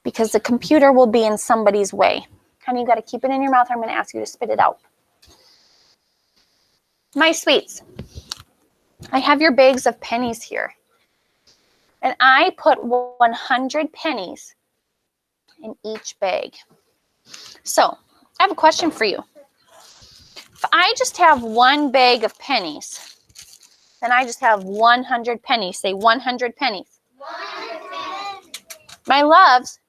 because the computer will be in somebody's way. Honey, you got to keep it in your mouth or I'm going to ask you to spit it out. My sweets, I have your bags of pennies here. And I put 100 pennies in each bag. So, I have a question for you. If I just have one bag of pennies, then I just have 100 pennies. Say 100 pennies. 100. My loves,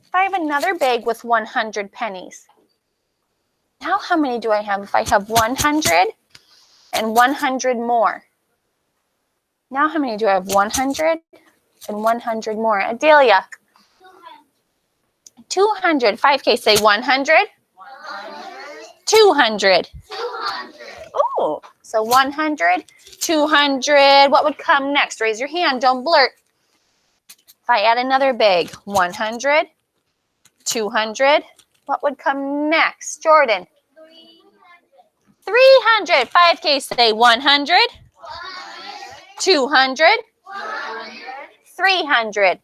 if I have another bag with 100 pennies, now how many do I have? If I have 100 and 100 more. Now how many do I have? 100 and 100 more. Adelia. 200. 5K, say 100. 200. Oh, so 100, 200. What would come next? Raise your hand. Don't blurt. If I add another bag, 100, 200. What would come next? Jordan. 300. 5K, say 100, 200, 300.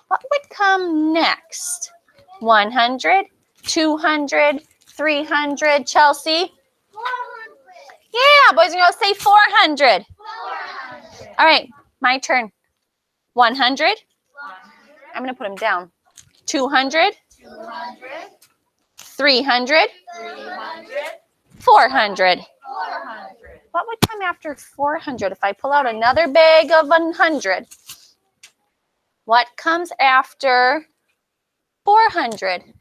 What would come next? 100, 200, 300. Chelsea? 400. Yeah, boys and girls, say 400. 400. All right, my turn. 100. I'm going to put them down. 200, 200. 300, 300. 400. 400. What would come after 400? If I pull out another bag of 100, what comes after 400? 5.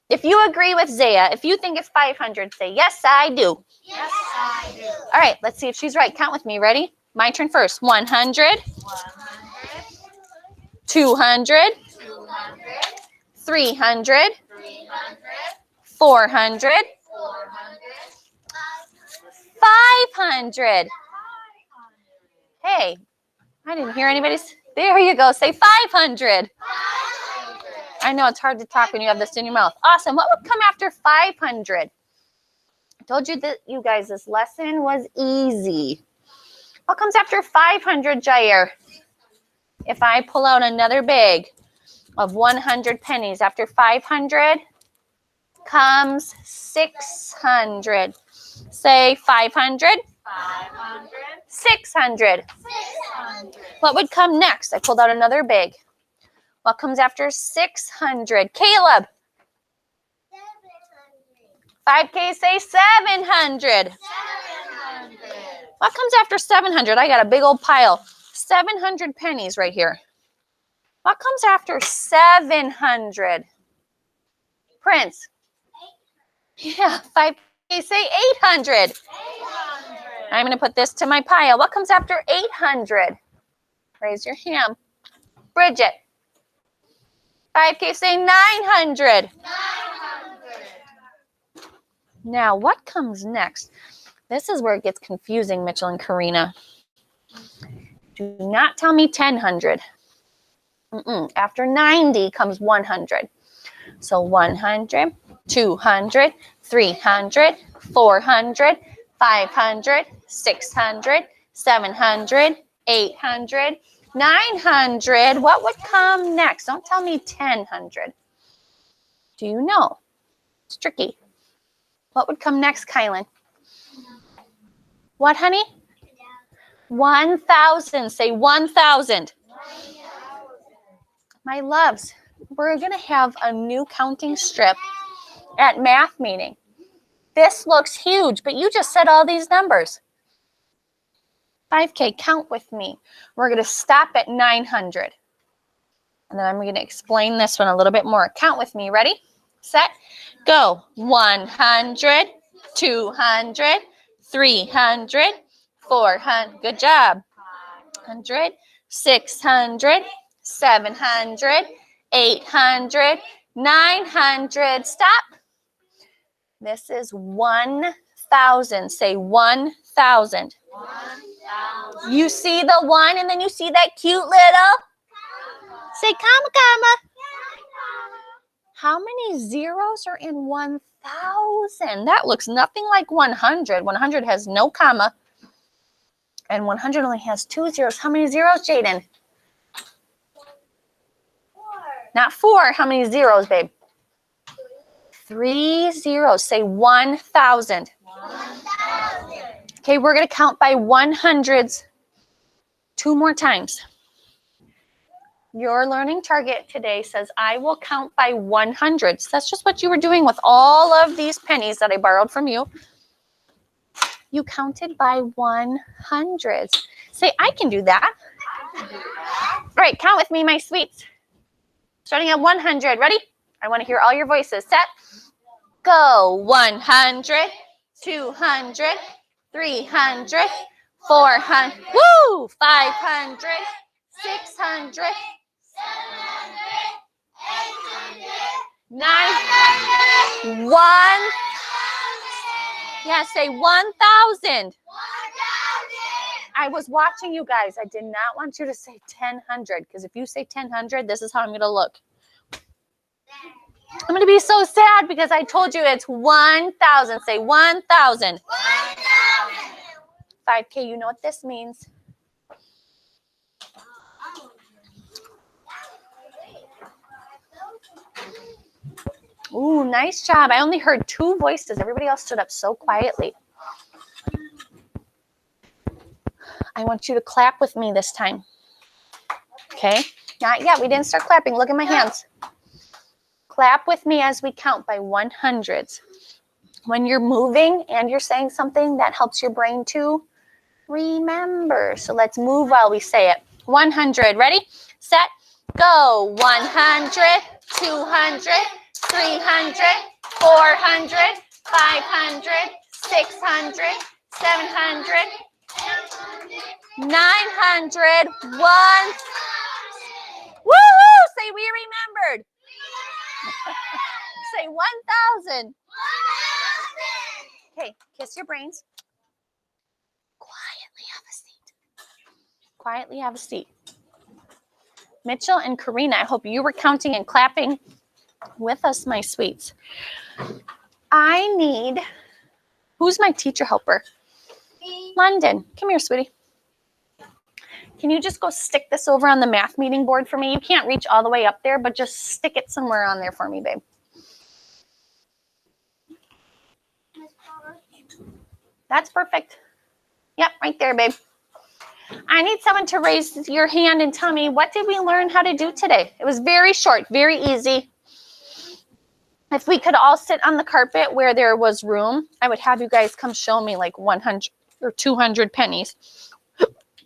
If you agree with Zaya, if you think it's 500, say, yes, I do. Yes, I do. All right, let's see if she's right. Count with me. Ready? My turn first. 100, 100. 200, 200. 300, 300. 400, 400. 500. Hey, I didn't hear anybody. There you go. Say 500. 500. I know it's hard to talk when you have this in your mouth. Awesome. What would come after 500? I told you that you guys this lesson was easy. What comes after 500, Jair? If I pull out another bag of 100 pennies, after 500 comes 600. Say 500, 500. 600. 600. What would come next? I pulled out another bag. What comes after 600? Caleb. 5K, say 700. 700. What comes after 700? I got a big old pile. 700 pennies right here. What comes after 700? Prince. Yeah, 5K, say 800. 800. I'm going to put this to my pile. What comes after 800? Raise your hand. Bridget. 5K, say 900. 900. Now, what comes next? This is where it gets confusing, Mitchell and Karina. Do not tell me 1000. After 90 comes 100. So 100, 200, 300, 400, 500, 600, 700, 800, 900. What would come next? Don't tell me 1,000. Do you know? It's tricky. What would come next, Kylan? What, honey? 1,000. Say 1,000. My loves, we're going to have a new counting strip at math meeting. This looks huge, but you just said all these numbers. 5K, count with me. We're going to stop at 900. And then I'm going to explain this one a little bit more. Count with me. Ready? Set? Go. 100, 200, 300, 400. Good job. 100, 600, 700, 800, 900. Stop. This is 1,000. Say 1,000. 1,000. You see the one and then you see that cute little? Say comma, comma. How many zeros are in 1,000? That looks nothing like 100. 100 has no comma. And 100 only has 2 zeros. How many zeros, Jaden? 4. Not 4. How many zeros, babe? 3 zeros. Say 1,000. 1,000. Okay, we're going to count by 100s 2 more times. Your learning target today says, I will count by 100s. That's just what you were doing with all of these pennies that I borrowed from you. You counted by 100s. Say, I can do that. All right, count with me, my sweets. Starting at 100. Ready? I want to hear all your voices. Set. Go. 100, 200, 300, 400. Woo! 500, 600, 700, 800, 900, 1. 1,000. Yeah, say 1,000. 1,000. I was watching you guys. I did not want you to say 1,000 because if you say 1,000, this is how I'm going to look. I'm going to be so sad because I told you it's 1,000. Say 1,000. 1,000. 5K, you know what this means. Ooh, nice job. I only heard 2 voices. Everybody else stood up so quietly. I want you to clap with me this time. Okay? Not yet. We didn't start clapping. Look at my hands. Clap with me as we count by 100s. When you're moving and you're saying something, that helps your brain to remember. So let's move while we say it. 100. Ready? Set. Go. 100, 200, 300, 400, 500, 600, 700, 900, 1. Woo-hoo! Say we remembered. Say 1,000. Okay, kiss your brains. Quietly have a seat. Quietly have a seat. Mitchell and Karina, I hope you were counting and clapping with us, my sweets. I need, who's my teacher helper? London, come here, sweetie. Can you just go stick this over on the math meeting board for me? You can't reach all the way up there, but just stick it somewhere on there for me, babe. That's perfect. Yep, right there, babe. I need someone to raise your hand and tell me, what did we learn how to do today? It was very short, very easy. If we could all sit on the carpet where there was room, I would have you guys come show me like 100 or 200 pennies.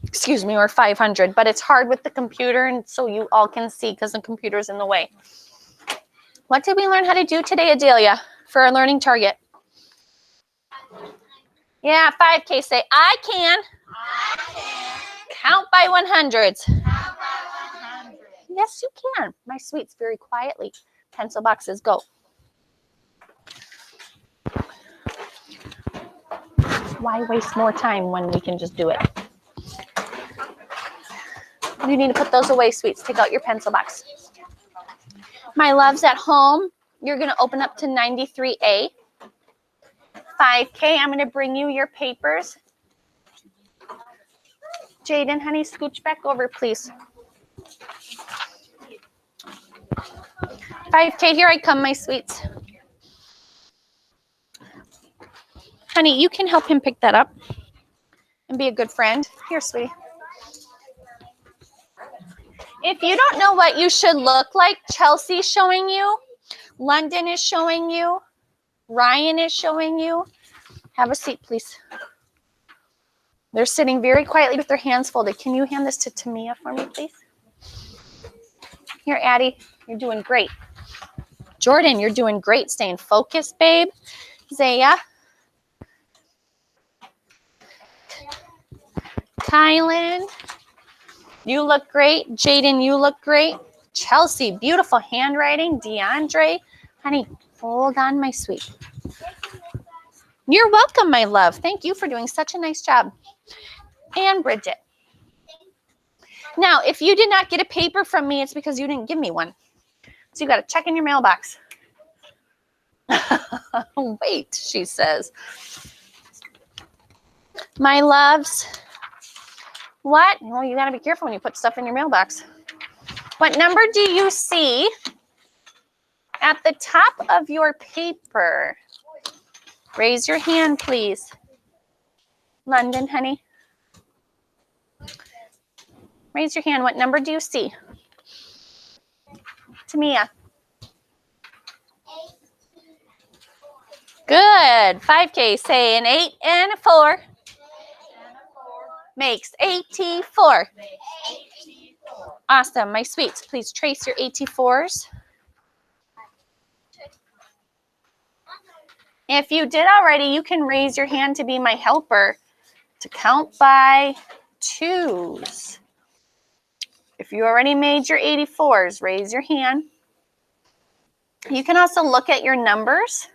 Excuse me, or 500. But it's hard with the computer, and so you all can see because the computer's in the way. What did we learn how to do today, Adelia, for our learning target? Yeah, 5K. Say, I can. I can. Count by 100s. Count by 100. Yes, you can. My sweets, very quietly. Pencil boxes, go. Why waste more time when we can just do it? You need to put those away, sweets. Take out your pencil box. My loves at home, you're going to open up to 93A. 5K, I'm going to bring you your papers. Jaden, honey, scooch back over, please. 5K, here I come, my sweets. Honey, you can help him pick that up and be a good friend. Here, sweetie. If you don't know what you should look like, Chelsea's showing you. London is showing you. Ryan is showing you. Have a seat, please. They're sitting very quietly with their hands folded. Can you hand this to Tamia for me, please? Here, Addie, you're doing great. Jordan, you're doing great. Staying focused, babe. Zaya. Kylan, you look great. Jaden, you look great. Chelsea, beautiful handwriting. DeAndre, honey, hold on, my sweet. You're welcome, my love. Thank you for doing such a nice job. And Bridget. Now, if you did not get a paper from me, it's because you didn't give me one. So you got to check in your mailbox. Wait, she says. My loves, What? Well, you got to be careful when you put stuff in your mailbox. What number do you see at the top of your paper? Raise your hand, please. London, honey. Raise your hand. What number do you see? Tamia. Good. 5K. Say an 8 and a 4 makes 84. Awesome. My sweets, please trace your 84s. If you did already, you can raise your hand to be my helper to count by twos. If you already made your 84s, raise your hand. You can also look at your numbers.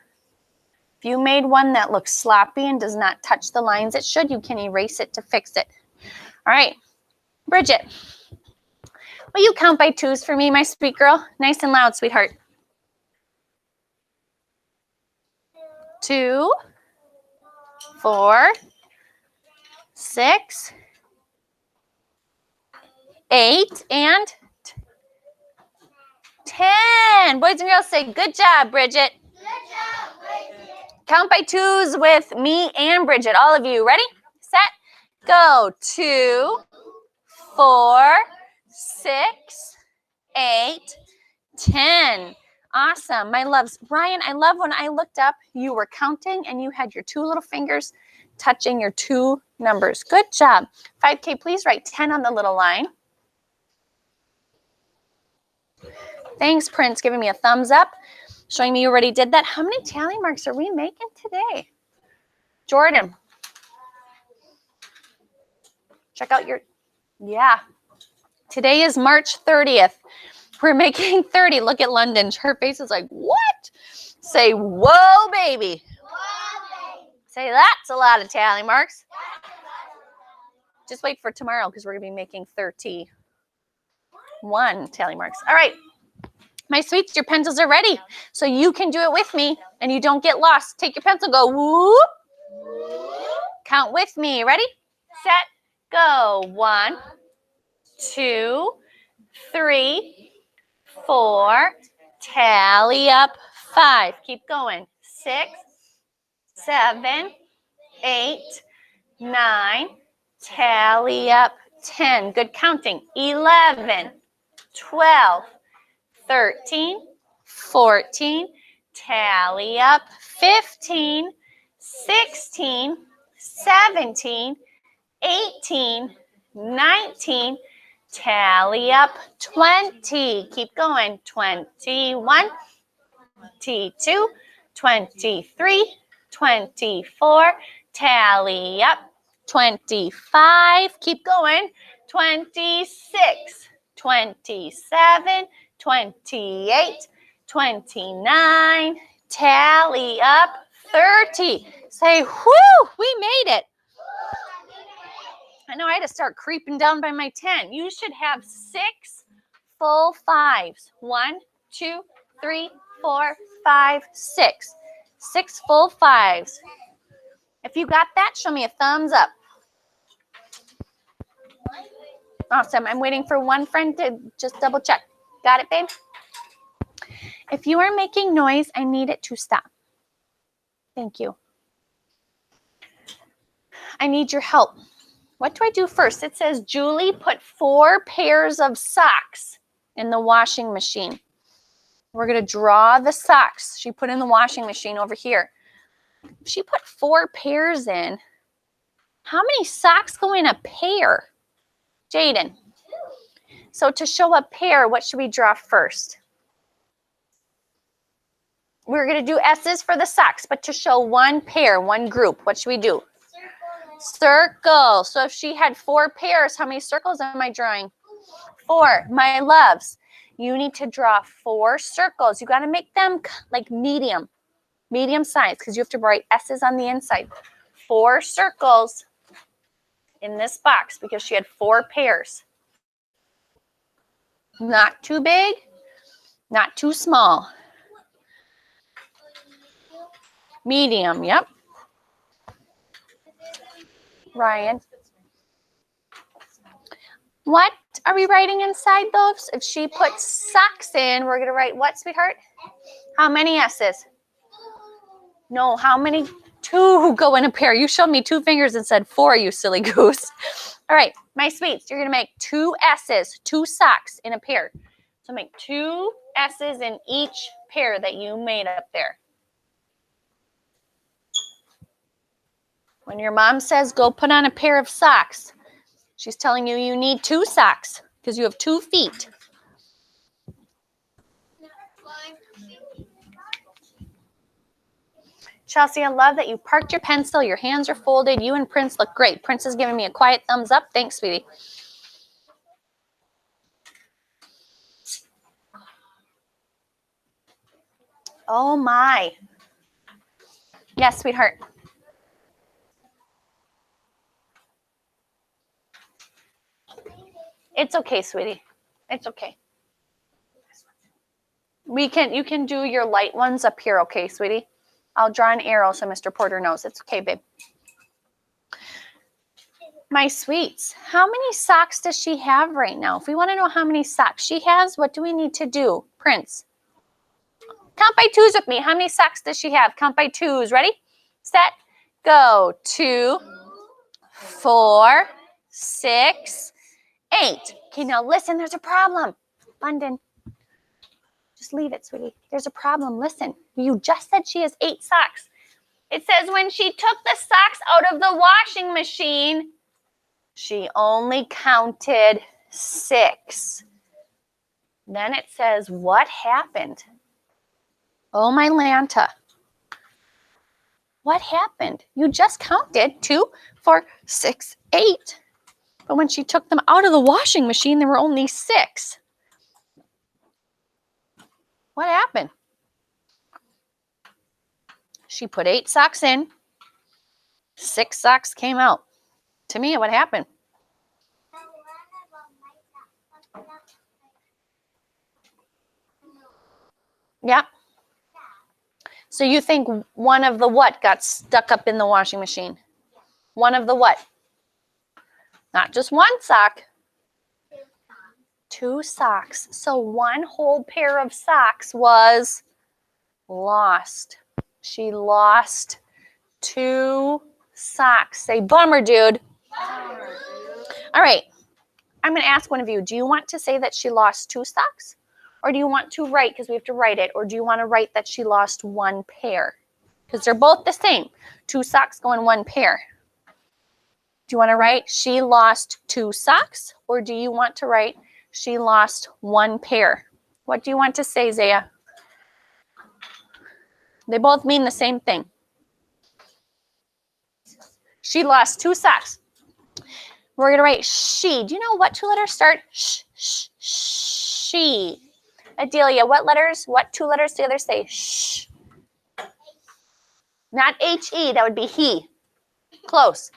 If you made one that looks sloppy and does not touch the lines it should, you can erase it to fix it. All right, Bridget, will you count by twos for me, my sweet girl? Nice and loud, sweetheart. 2, 4, 6, 8, and 10. Boys and girls, say good job, Bridget. Good job, Bridget. Count by twos with me and Bridget. All of you. Ready, set, go. 2, 4, 6, 8, 10. Awesome. My loves. Ryan, I love when I looked up, you were counting and you had your 2 little fingers touching your 2 numbers. Good job. 5K, please write 10 on the little line. Thanks, Prince, giving me a thumbs up, showing me you already did that. How many tally marks are we making today? Jordan. Check out your, yeah. Today is March 30th. We're making 30. Look at London. Her face is like, what? Say, whoa, baby. Whoa, baby. Say, that's a lot of tally marks. Just wait for tomorrow because we're going to be making 31 tally marks. All right. My sweets, your pencils are ready. So you can do it with me and you don't get lost. Take your pencil, go whoop. Count with me. Ready, set, go. 1, 2, 3, 4. Tally up. 5. Keep going. 6, 7, 8, 9. Tally up. 10. Good counting. 11, 12. 13, 14, tally up, 15, 16, 17, 18, 19, tally up, 20, keep going, 21, 22, 23, 24, tally up, 25, keep going, 26, 27, 28, 29, tally up, 30. Say, whoo, we made it. I know I had to start creeping down by my 10. You should have 6 full 5s. 1, 2, 3, 4, 5, 6. 6 full 5s. If you got that, show me a thumbs up. Awesome. I'm waiting for one friend to just double check. Got it, babe? If you are making noise, I need it to stop. Thank you. I need your help. What do I do first? It says Julie put 4 pairs of socks in the washing machine. We're going to draw the socks she put in the washing machine over here. If she put 4 pairs in, how many socks go in a pair? Jaden. So to show a pair, what should we draw first? We're going to do S's for the socks, but to show one pair, one group, what should we do? Circle. So if she had 4 pairs, how many circles am I drawing? 4. My loves, you need to draw 4 circles. You got to make them like medium size because you have to write S's on the inside. 4 circles in this box because she had 4 pairs. Not too big, not too small. Medium, yep. Ryan. What are we writing inside those? If she puts socks in, we're going to write what, sweetheart? How many S's? No, how many? 2 go in a pair. You showed me 2 fingers and said 4, you silly goose. All right, my sweets, you're going to make 2 S's, 2 socks in a pair. So make 2 S's in each pair that you made up there. When your mom says go put on a pair of socks, she's telling you you need 2 socks because you have 2 feet. Chelsea, I love that you parked your pencil. Your hands are folded. You and Prince look great. Prince is giving me a quiet thumbs up. Thanks, sweetie. Oh, my. Yes, sweetheart. It's okay, sweetie. It's okay. You can do your light ones up here, okay, sweetie? I'll draw an arrow so Mr. Porter knows. It's okay, babe. My sweets, how many socks does she have right now? If we want to know how many socks she has, what do we need to do? Prince. Count by 2s with me. How many socks does she have? Count by 2s. Ready? Set. Go. 2, 4, 6, 8. Okay, now listen. There's a problem. London. Just leave it, sweetie. There's a problem. Listen. You just said she has 8 socks. It says when she took the socks out of the washing machine, she only counted 6. Then it says, what happened? Oh, my Lanta. What happened? You just counted 2, 4, 6, 8. But when she took them out of the washing machine, there were only 6. What happened? She put 8 socks in. 6 socks came out. To me, what happened? Yeah. So you think one of the what got stuck up in the washing machine? One of the what? Not just 1 sock. 2 socks. So 1 whole pair of socks was lost. She lost 2 socks. Say bummer, dude. All right. I'm going to ask one of you. Do you want to say that she lost 2 socks? Or do you want to write, because we have to write it, or do you want to write that she lost 1 pair? Because they're both the same. 2 socks go in 1 pair. Do you want to write she lost 2 socks? Or do you want to write she lost 1 pair? What do you want to say, Zaya? They both mean the same thing. She lost 2 socks. We're going to write she. Do you know what 2 letters start? She. Adelia, what 2 letters together say sh? Not H-E, that would be he. Close.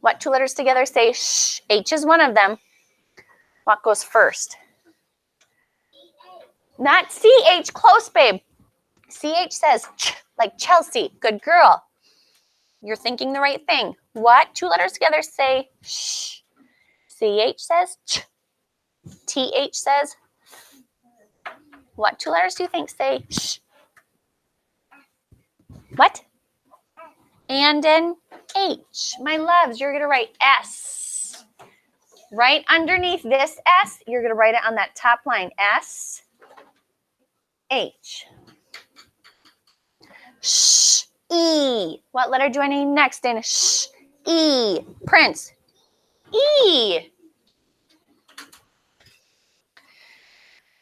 What 2 letters together say sh? H is one of them. What goes first? Not C-H, close, babe. C-H says ch, like Chelsea. Good girl. You're thinking the right thing. What 2 letters together say sh? C-H says ch. T-H says. What 2 letters do you think say sh? What? And an H. My loves, you're going to write S. Right underneath this S, you're going to write it on that top line. S, H. Sh, E. What letter do I need next in? Sh, E. Prince. E.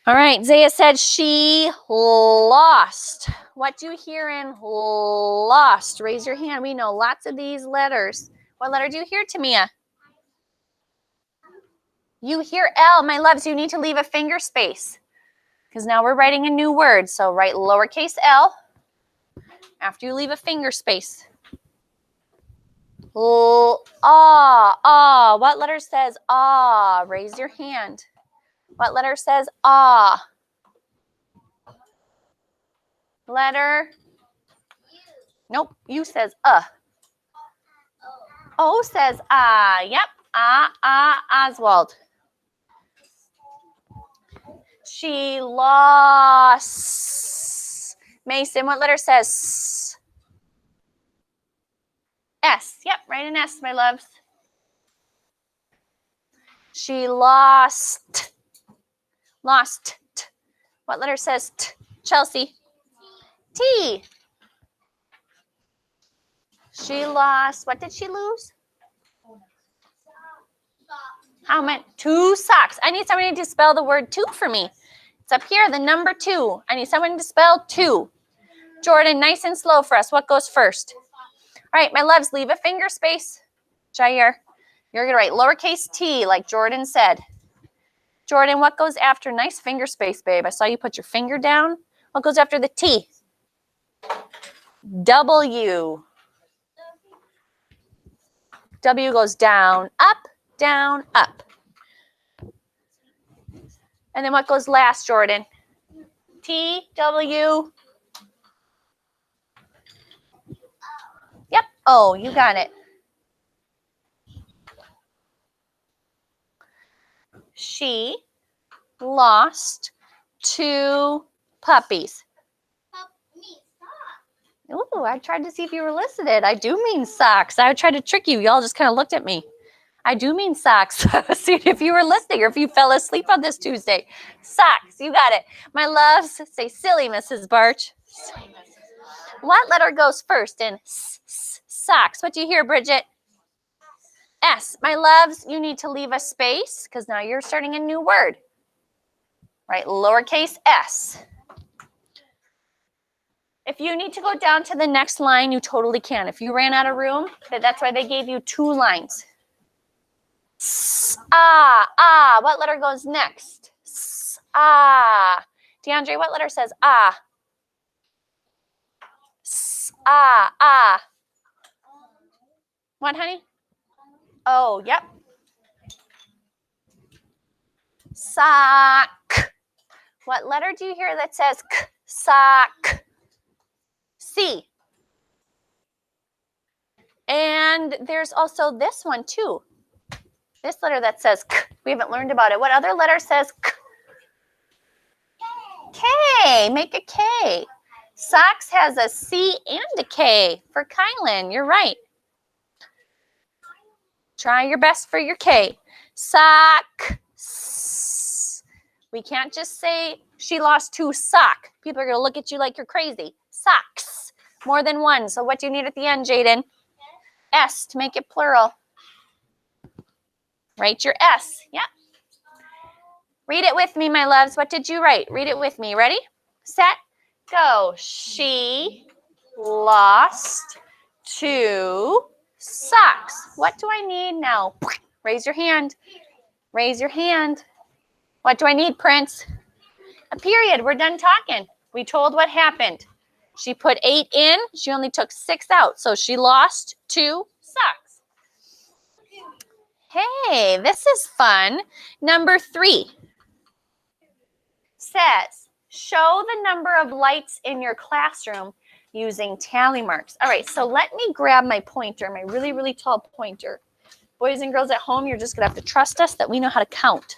All right, Zaya said she lost. What do you hear in lost? Raise your hand. We know lots of these letters. What letter do you hear, Tamia? You hear L. My loves, you need to leave a finger space because now we're writing a new word. So write lowercase L after you leave a finger space. Ah. What letter says ah? Raise your hand. What letter says ah? Letter? Nope. U says O says ah. Yep. Oswald. She lost. Mason, what letter says S? Yep, write an S, my loves. She lost. Lost. What letter says T? Chelsea. T. She lost. What did she lose? How many? 2 socks. I need somebody to spell the word 2 for me. It's up here, the number 2. I need someone to spell 2. Jordan, nice and slow for us. What goes first? All right, my loves, leave a finger space. Jair, you're going to write lowercase t like Jordan said. Jordan, what goes after? Nice finger space, babe. I saw you put your finger down. What goes after the T? W. W goes down, up, down, up. And then what goes last, Jordan? T, W. Yep. Oh, you got it. She lost 2 puppies. Ooh, I tried to see if you were listening. I do mean socks. I tried to trick you. Y'all just kind of looked at me. I do mean socks. See if you were listening or if you fell asleep on this Tuesday. Socks, you got it. My loves, say silly, Mrs. Barch. What letter goes first in socks? What do you hear, Bridget? S. My loves, you need to leave a space because now you're starting a new word. Right, lowercase s. If you need to go down to the next line, you totally can. If you ran out of room, that's why they gave you 2 lines. What letter goes next? DeAndre, what letter says What, honey? Oh, yep. Sock. What letter do you hear that says k? Sock. C. And there's also this one too. This letter that says k. We haven't learned about it. What other letter says k? K. Make a K. Socks has a C and a K for Kylan. You're right. Try your best for your K. Sock. We can't just say she lost 2 sock. People are going to look at you like you're crazy. Socks. More than 1. So what do you need at the end, Jaden? S to make it plural. Write your S. Yep. Read it with me, my loves. What did you write? Read it with me. Ready? Set. Go. She lost 2 socks. What do I need now? Raise your hand. Raise your hand. What do I need, Prince? A period. We're done talking. We told what happened. She put 8 in. She only took 6 out. So she lost 2 socks. Hey, this is fun. Number 3 says, show the number of lights in your classroom using tally marks. All right, so let me grab my pointer, my really, really tall pointer. Boys and girls at home, you're just going to have to trust us that we know how to count.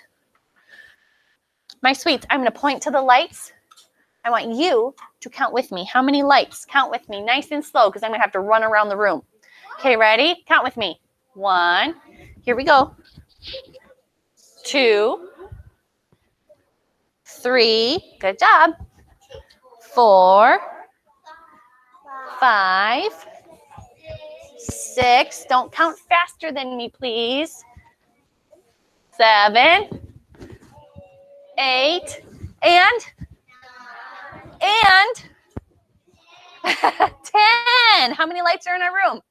My sweets, I'm going to point to the lights. I want you to count with me. How many lights? Count with me nice and slow because I'm going to have to run around the room. Okay, ready? Count with me. 1. Here we go. 2. 3. Good job. 4. 5. 6. Don't count faster than me, please. 7. 8. And 10. How many lights are in our room?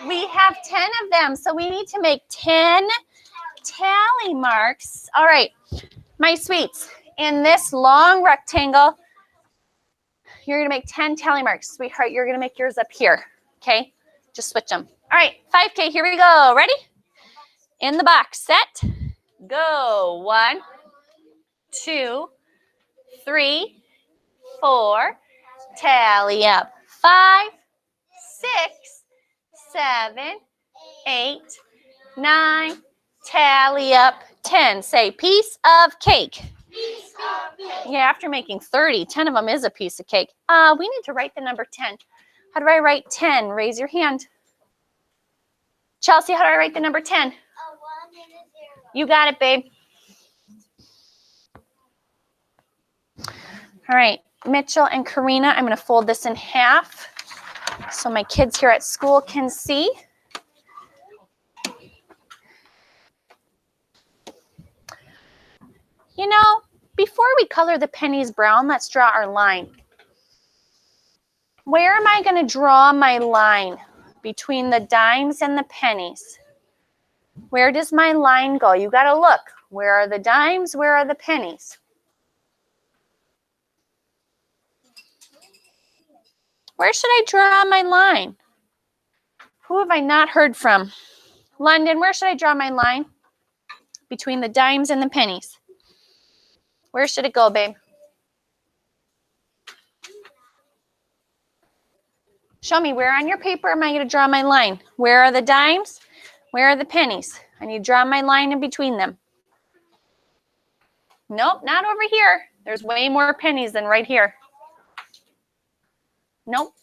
We have 10 of them, so we need to make 10 tally marks. All right, my sweets, in this long rectangle, you're going to make 10 tally marks. Sweetheart, you're going to make yours up here, okay? Just switch them. All right, 5K, here we go. Ready? In the box, set, go. 1, 2, 3, 4, tally up. 5, 6, 7, 8, 9. Tally up 10. Say piece of cake. Piece of cake. Yeah, after making 30, 10 of them is a piece of cake. We need to write the number 10. How do I write 10? Raise your hand. Chelsea, how do I write the number 10? 1 and a 0. You got it, babe. All right, Mitchell and Karina, I'm going to fold this in half so my kids here at school can see. You know, before we color the pennies brown, let's draw our line. Where am I going to draw my line between the dimes and the pennies? Where does my line go? You got to look. Where are the dimes? Where are the pennies? Where should I draw my line? Who have I not heard from? London, where should I draw my line between the dimes and the pennies? Where should it go, babe? Show me, where on your paper am I going to draw my line? Where are the dimes? Where are the pennies? I need to draw my line in between them. Nope, not over here. There's way more pennies than right here. Nope.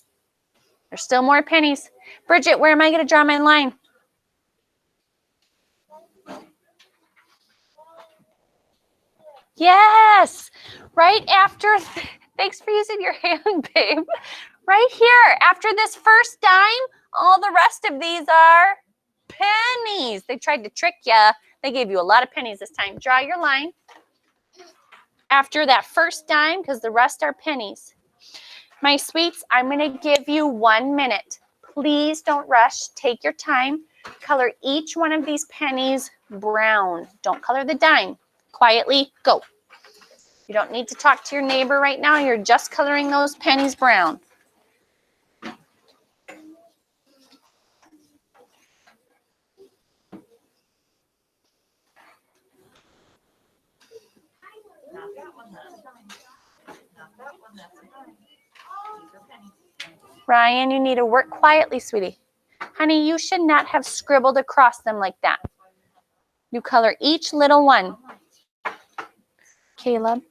There's still more pennies. Bridget, where am I going to draw my line? Yes, right after, thanks for using your hand, babe. Right here, after this first dime, all the rest of these are pennies. They tried to trick you. They gave you a lot of pennies this time. Draw your line after that first dime because the rest are pennies. My sweets, I'm going to give you 1 minute. Please don't rush. Take your time. Color each one of these pennies brown. Don't color the dime. Quietly, go. You don't need to talk to your neighbor right now. You're just coloring those pennies brown. Ryan, you need to work quietly, sweetie. Honey, you should not have scribbled across them like that. You color each little one. Caleb.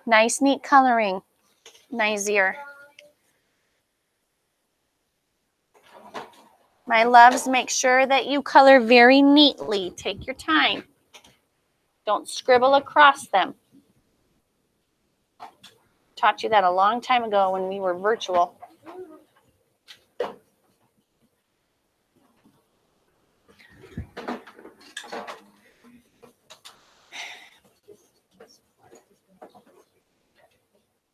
Nice, neat coloring. Nizier. My loves, make sure that you color very neatly. Take your time. Don't scribble across them. Taught you that a long time ago when we were virtual.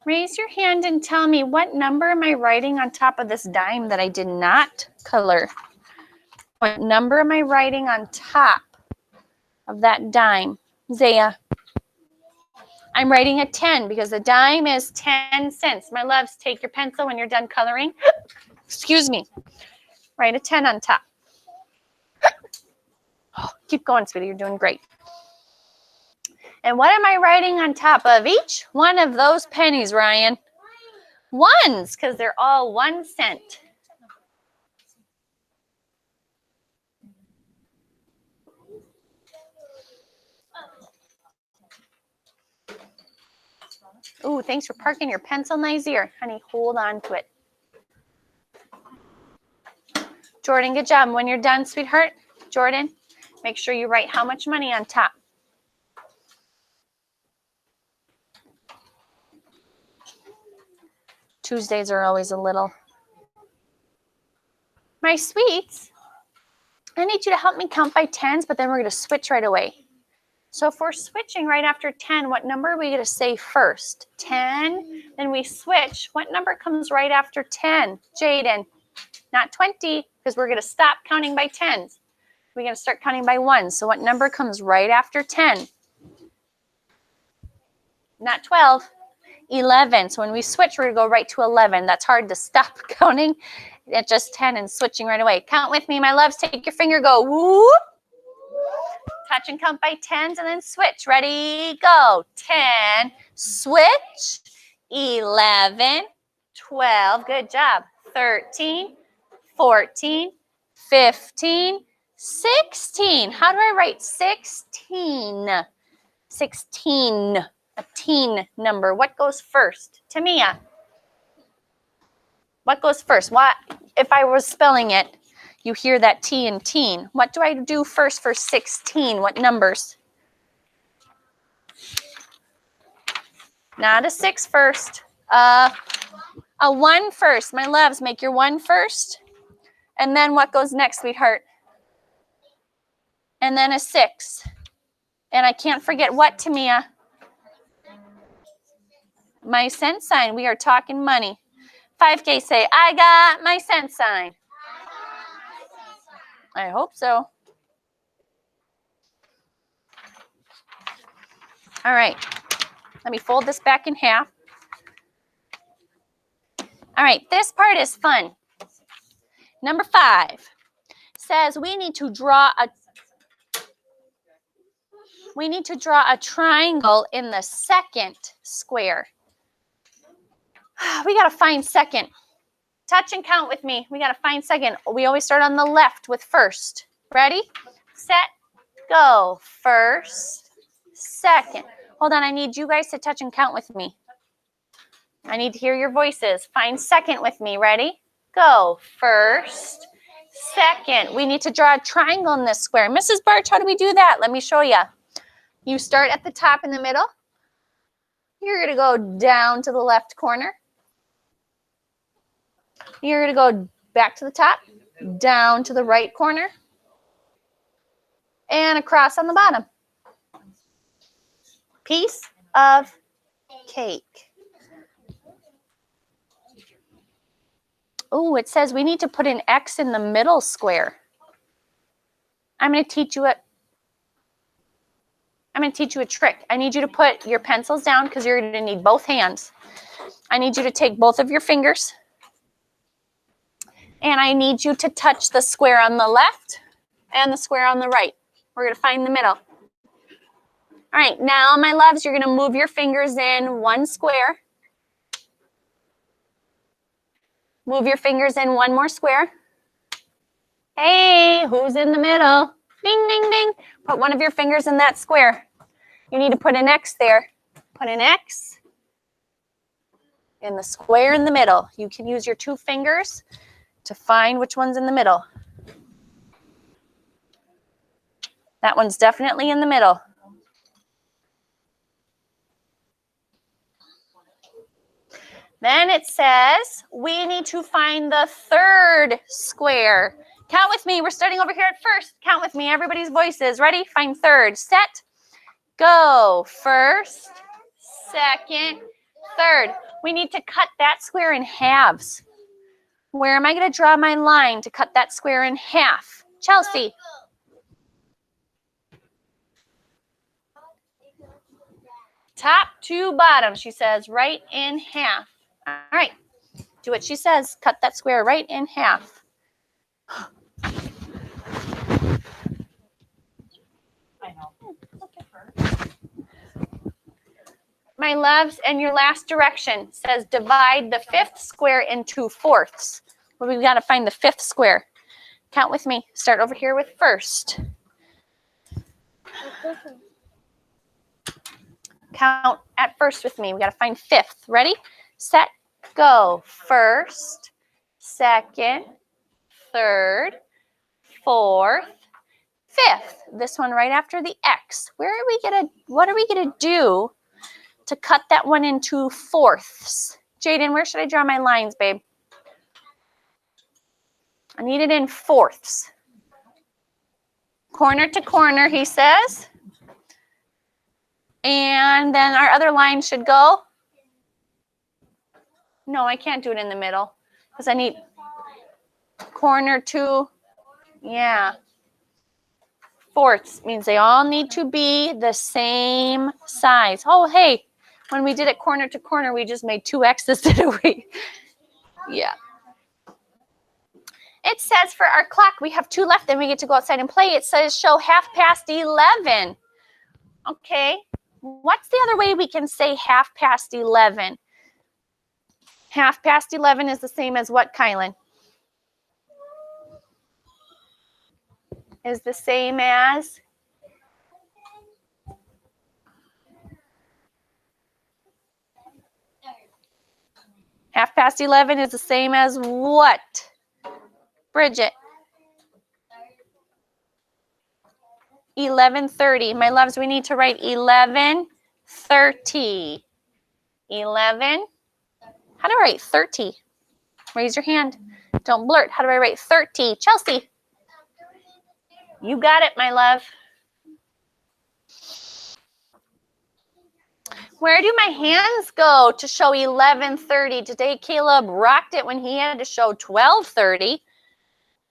Raise your hand and tell me, what number am I writing on top of this dime that I did not color? What number am I writing on top of that dime? Zaya. I'm writing a 10 because the dime is 10 cents. My loves, take your pencil when you're done coloring. Excuse me. Write a 10 on top. Oh, keep going, sweetie. You're doing great. And what am I writing on top of each one of those pennies, Ryan? Ones, because they're all 1 cent. Ooh, thanks for parking your pencil nice here. Honey, hold on to it. Jordan, good job. When you're done, sweetheart, Jordan, make sure you write how much money on top. Tuesdays are always a little. My sweets, I need you to help me count by tens, but then we're going to switch right away. So if we're switching right after 10, what number are we going to say first? 10, then we switch. What number comes right after 10? Jaden, not 20, because we're going to stop counting by tens. We're going to start counting by ones. So what number comes right after 10? Not 12, 11. So when we switch, we're going to go right to 11. That's hard to stop counting. at just 10 and switching right away. Count with me, my loves. Take your finger, go whoop. Touch and count by 10s and then switch. Ready, go. 10, switch. 11, 12, good job. 13, 14, 15, 16. How do I write 16? 16, a teen number. What goes first? Tamia, what goes first? What if I was spelling it? You hear that T in teen. What do I do first for 16? What numbers? Not a 6 first. A 1 first. My loves, make your 1 first. And then what goes next, sweetheart? And then a 6. And I can't forget what, Tamia? My cent sign. We are talking money. 5K, say, I got my cent sign. I hope so. All right. Let me fold this back in half. All right. This part is fun. Number 5 says we need to draw a triangle in the second square. We got to find second. Touch and count with me. We got to find second. We always start on the left with first. Ready? Set, go. First, second. Hold on. I need you guys to touch and count with me. I need to hear your voices. Find second with me. Ready? Go. First, second. We need to draw a triangle in this square. Mrs. Barch, how do we do that? Let me show you. You start at the top in the middle. You're going to go down to the left corner. You're going to go back to the top, down to the right corner, and across on the bottom. Piece of cake. Oh, it says we need to put an X in the middle square. I'm going to teach you a trick. I need you to put your pencils down because you're going to need both hands. I need you to take both of your fingers. And I need you to touch the square on the left and the square on the right. We're going to find the middle. All right, now, my loves, you're going to move your fingers in one square. Move your fingers in one more square. Hey, who's in the middle? Ding, ding, ding. Put one of your fingers in that square. You need to put an X there. Put an X in the square in the middle. You can use your 2 fingers to find which one's in the middle. That one's definitely in the middle. Then it says we need to find the third square. Count with me. We're starting over here at first. Count with me. Everybody's voices. Ready? Find third. Set. Go. First, second, third. We need to cut that square in halves. Where am I going to draw my line to cut that square in half? Chelsea. Top to bottom, she says, right in half. All right. Do what she says. Cut that square right in half. I know. My loves, and your last direction says divide the 5th square into 4ths. Well, we've got to find the 5th square. Count with me. Start over here with first. Count at first with me. We got to find 5th. Ready? Set, go. First, second, third, 4th, 5th. This one right after the X. What are we gonna do to cut that one into 4ths? Jaden, where should I draw my lines, babe? I need it in 4ths. Corner to corner, he says. And then our other line should go. No, I can't do it in the middle because I need corner to, yeah. 4ths means they all need to be the same size. Oh, hey, when we did it corner to corner, we just made 2 X's, didn't we? Yeah. It says for our clock, we have 2 left, then we get to go outside and play. It says show 11:30. Okay. What's the other way we can say 11:30? 11:30 is the same as what, Kylan? Is the same as? Half past 11 is the same as what? Bridget. 11:30. My loves, we need to write 11:30. 11. How do I write 30? Raise your hand. Don't blurt. How do I write 30? Chelsea. You got it, my love. Where do my hands go to show 11:30? Today, Caleb rocked it when he had to show 12:30.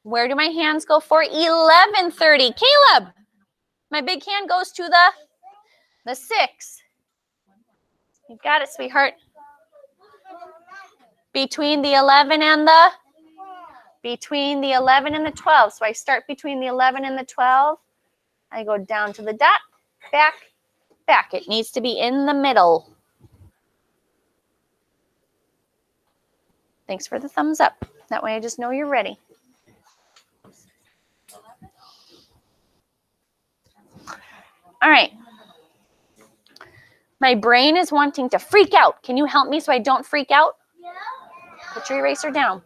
Where do my hands go for 11:30? Caleb, my big hand goes to the 6. You got it, sweetheart. Between the 11 and the 12. So I start between the 11 and the 12. I go down to the dot, back. It needs to be in the middle. Thanks for the thumbs up. That way I just know you're ready. All right. My brain is wanting to freak out. Can you help me so I don't freak out? Put your eraser down.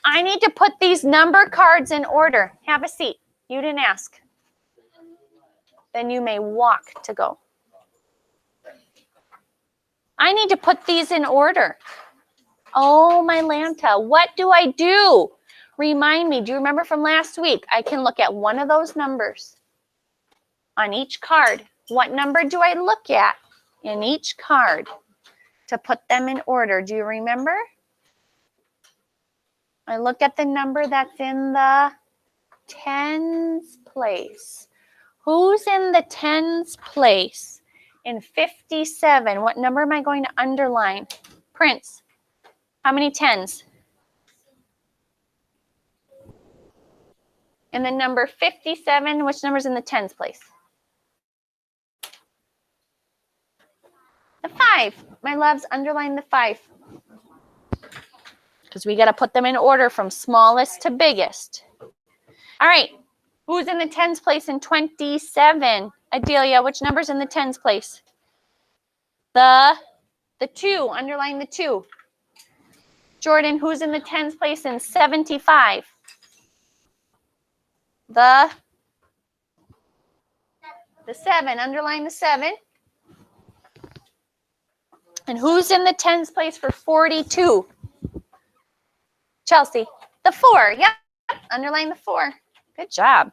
I need to put these number cards in order. Have a seat. You didn't ask. Then you may walk to go. I need to put these in order. Oh, my Lanta, what do I do? Remind me. Do you remember from last week? I can look at one of those numbers on each card. What number do I look at in each card to put them in order? Do you remember? I look at the number that's in the tens place. Who's in the tens place? In 57, what number am I going to underline? Prince, how many tens? In the number 57, which number's in the tens place? The 5. My loves, underline the 5. Because we got to put them in order from smallest to biggest. All right. Who's in the tens place in 27? Adelia, which number's in the tens place? The 2. Underline the 2. Jordan, who's in the tens place in 75? The 7. Underline the 7. And who's in the tens place for 42? Chelsea, the 4. Yep. Underline the 4. Good job.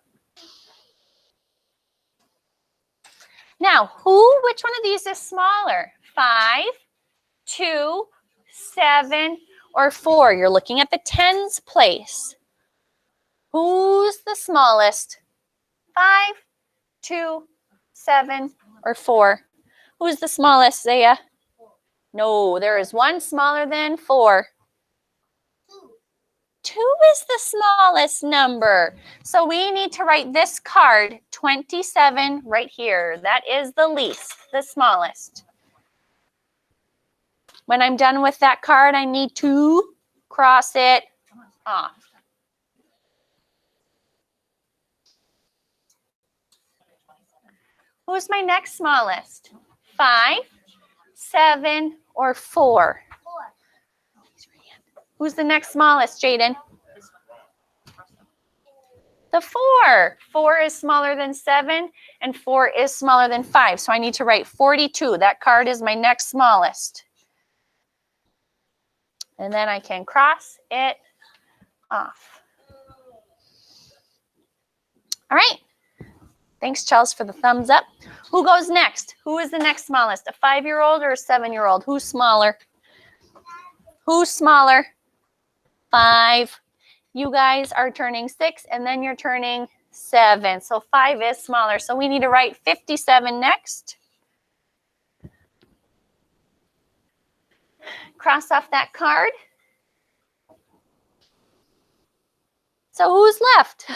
Now, which one of these is smaller? 5, 2, 7, or 4? You're looking at the tens place. Who's the smallest? 5, 2, 7, or 4? Who's the smallest, Zaya? No, there is one smaller than 4. 2 is the smallest number. So we need to write this card, 27, right here. That is the least, the smallest. When I'm done with that card, I need to cross it off. Who's my next smallest? 5, 7, or 4? Who's the next smallest, Jaden? The 4. 4 is smaller than 7, and 4 is smaller than 5. So I need to write 42. That card is my next smallest. And then I can cross it off. All right. Thanks, Chelsea, for the thumbs up. Who goes next? Who is the next smallest? A 5-year-old or a 7-year-old? Who's smaller? Who's smaller? 5. You guys are turning 6, and then you're turning 7. So 5 is smaller. So we need to write 57 next. Cross off that card. So who's left?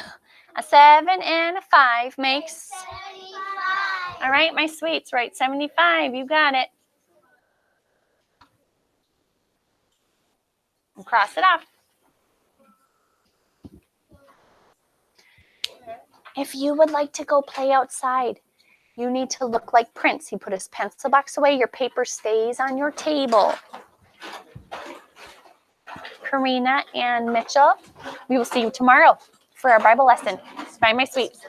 A 7 and a 5 makes, 75. all right, my sweets, right? 75. You got it. And cross it off. If you would like to go play outside, you need to look like Prince. He put his pencil box away. Your paper stays on your table. Karina and Mitchell, we will see you tomorrow for our Bible lesson. Bye, my sweets.